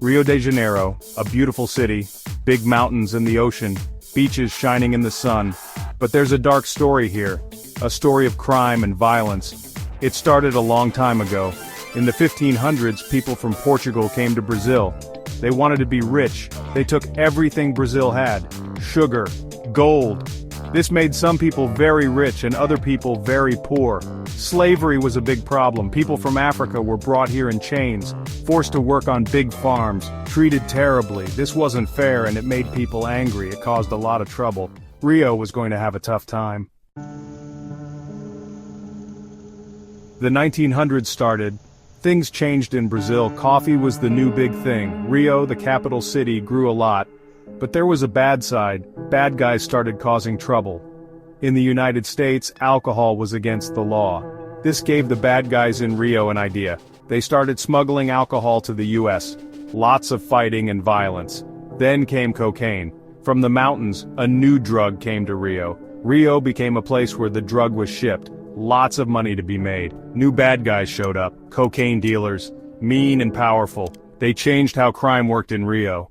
Rio de Janeiro, a beautiful city, big mountains and the ocean, beaches shining in the sun. But there's a dark story here, a story of crime and violence. It started a long time ago. In the 1500s, people from Portugal came to Brazil. They wanted to be rich. They took everything Brazil had: sugar, gold. This made some people very rich and other people very poor. Slavery was a big problem. People from Africa were brought here in chains, forced to work on big farms, treated terribly. This wasn't fair and it made people angry. It caused a lot of trouble. Rio was going to have a tough time. The 1900s started. Things changed in Brazil. Coffee was the new big thing. Rio, the capital city, grew a lot. But there was a bad side. Bad guys started causing trouble. In the United States, alcohol was against the law. This gave the bad guys in Rio an idea. They started smuggling alcohol to the US. Lots of fighting and violence. Then came cocaine. From the mountains, a new drug came to Rio. Rio became a place where the drug was shipped. Lots of money to be made. New bad guys showed up. Cocaine dealers. Mean and powerful. They changed how crime worked in Rio.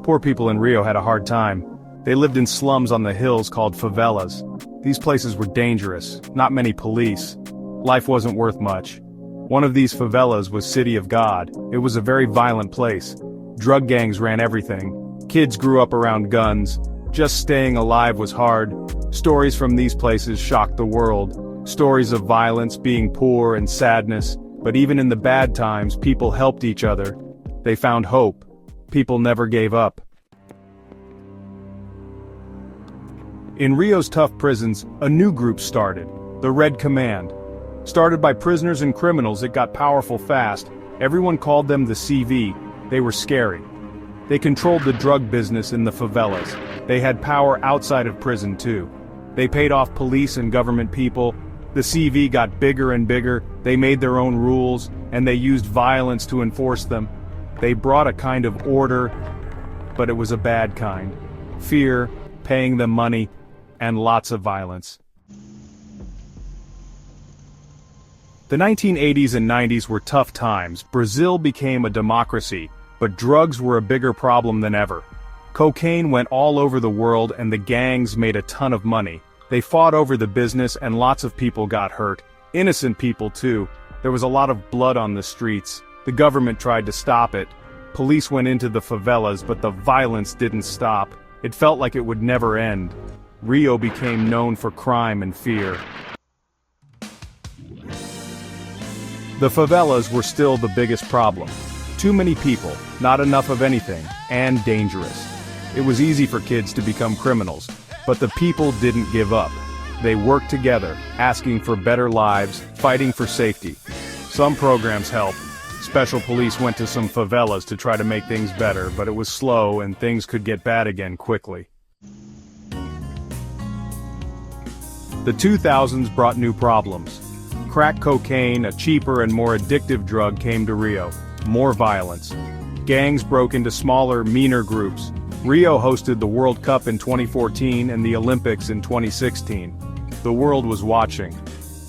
Poor people in Rio had a hard time. They lived in slums on the hills called favelas. These places were dangerous, not many police. Life wasn't worth much. One of these favelas was City of God. It was a very violent place. Drug gangs ran everything. Kids grew up around guns. Just staying alive was hard. Stories from these places shocked the world. Stories of violence, being poor, and sadness. But even in the bad times, people helped each other. They found hope. People never gave up. In Rio's tough prisons, a new group started, the Red Command. Started by prisoners and criminals, it got powerful fast. Everyone called them the CV. They were scary. They controlled the drug business in the favelas. They had power outside of prison too. They paid off police and government people. The CV got bigger and bigger. They made their own rules, and they used violence to enforce them. They brought a kind of order, but it was a bad kind. Fear, paying them money, and lots of violence. The 1980s and 90s were tough times. Brazil became a democracy, but drugs were a bigger problem than ever. Cocaine went all over the world and the gangs made a ton of money. They fought over the business and lots of people got hurt. Innocent people too. There was a lot of blood on the streets. The government tried to stop it. Police went into the favelas, but the violence didn't stop. It felt like it would never end. Rio became known for crime and fear. The favelas were still the biggest problem. Too many people, not enough of anything, and dangerous. It was easy for kids to become criminals, but the people didn't give up. They worked together, asking for better lives, fighting for safety. Some programs helped. Special police went to some favelas to try to make things better, but it was slow and things could get bad again quickly. The 2000s brought new problems. Crack cocaine, a cheaper and more addictive drug, came to Rio. More violence. Gangs broke into smaller, meaner groups. Rio hosted the World Cup in 2014 and the Olympics in 2016. The world was watching.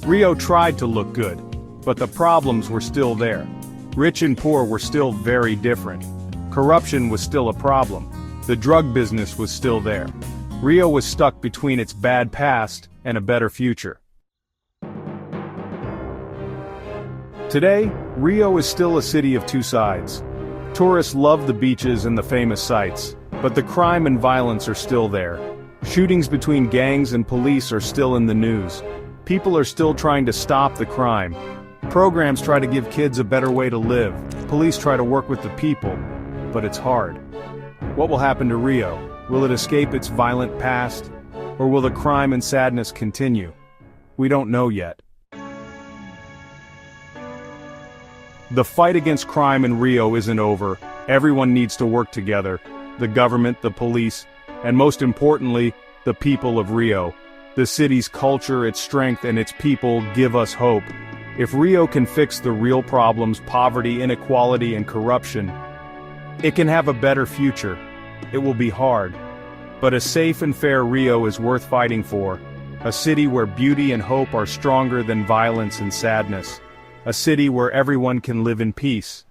Rio tried to look good, but the problems were still there. Rich and poor were still very different. Corruption was still a problem. The drug business was still there. Rio was stuck between its bad past and a better future. Today, Rio is still a city of two sides. Tourists love the beaches and the famous sights, but the crime and violence are still there. Shootings between gangs and police are still in the news. People are still trying to stop the crime. Programs try to give kids a better way to live. Police try to work with the people, but it's hard. What will happen to Rio? Will it escape its violent past? Or will the crime and sadness continue? We don't know yet. The fight against crime in Rio isn't over. Everyone needs to work together. The government, the police, and most importantly, the people of Rio. The city's culture, its strength, and its people give us hope. If Rio can fix the real problems, poverty, inequality, and corruption, it can have a better future. It will be hard. But a safe and fair Rio is worth fighting for. A city where beauty and hope are stronger than violence and sadness. A city where everyone can live in peace.